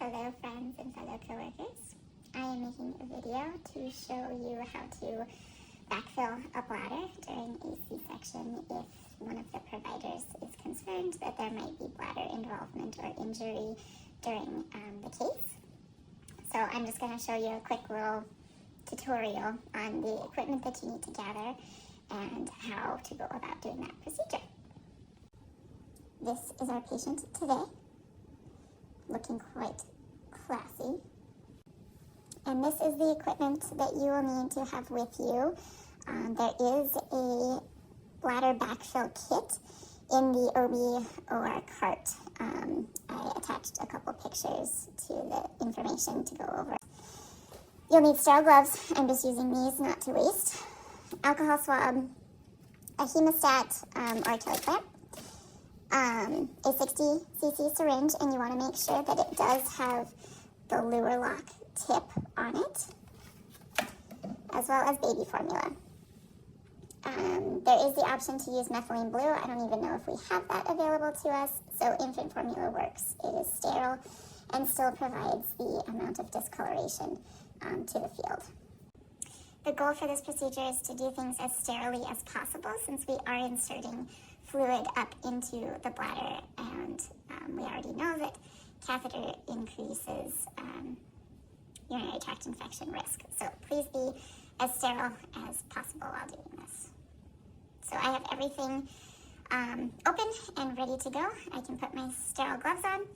Hello friends and fellow coworkers. I am making a video to show you how to backfill a bladder during a C-section if one of the providers is concerned that there might be bladder involvement or injury during the case. So I'm just going to show you a quick little tutorial on the equipment that you need to gather and how to go about doing that procedure. This is our patient today, looking quite classy. And this is the equipment that you will need to have with you. There is a bladder backfill kit in the OB OR cart. I attached a couple pictures to the information to go over. You'll need sterile gloves. I'm just using these not to waste. Alcohol swab, a hemostat or a toilet clamp, a 60cc syringe, and you want to make sure that it does have the lure lock tip on it, as well as baby formula. There is the option to use methylene blue. I don't even know if we have that available to us, so infant formula works. It is sterile and still provides the amount of discoloration to the field. The goal for this procedure is to do things as sterilely as possible, since we are inserting fluid up into the bladder, and we already know that catheter increases urinary tract infection risk. So please be as sterile as possible while doing this. So I have everything open and ready to go. I can put my sterile gloves on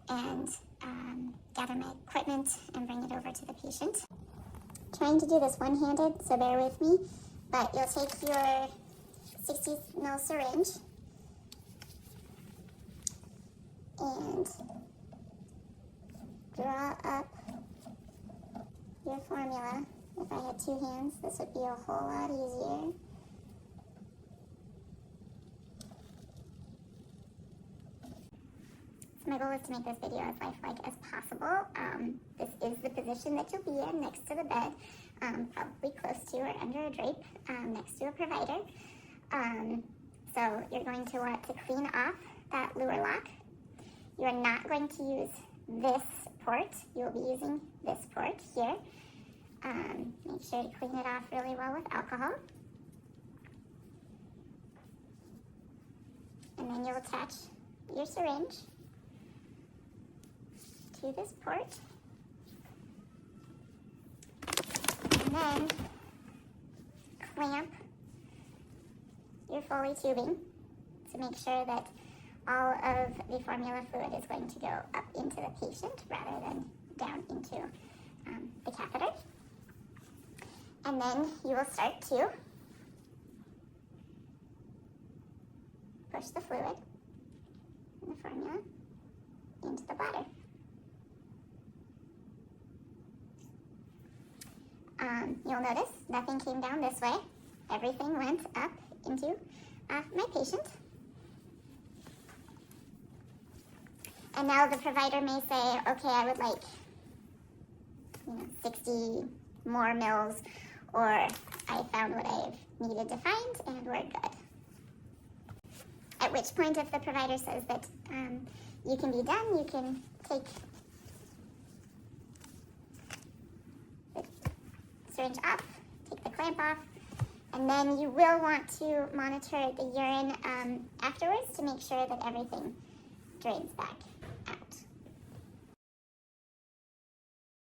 and gather my equipment and bring it over to the patient. Trying to do this one-handed, so bear with me, but you'll take your 60 ml syringe and draw up your formula. If I had two hands, this would be a whole lot easier. So my goal is to make this video as lifelike as possible. This is the position that you'll be in, next to the bed, probably close to or under a drape, next to a provider. So you're going to want to clean off that lure lock. You are not going to use this port. You'll be using this port here. Make sure to clean it off really well with alcohol. And then you'll attach your syringe to this port. And then clamp your Foley tubing to make sure that all of the formula fluid is going to go up into the patient rather than down into the catheter. And then you will start to push the fluid and the formula into the bladder. You'll notice nothing came down this way. Everything went up into my patient. And now the provider may say, okay, I would like 60 more mils, or I found what I've needed to find and we're good. At which point, if the provider says that you can be done, you can take the syringe off, take the clamp off, and then you will want to monitor the urine afterwards to make sure that everything drains back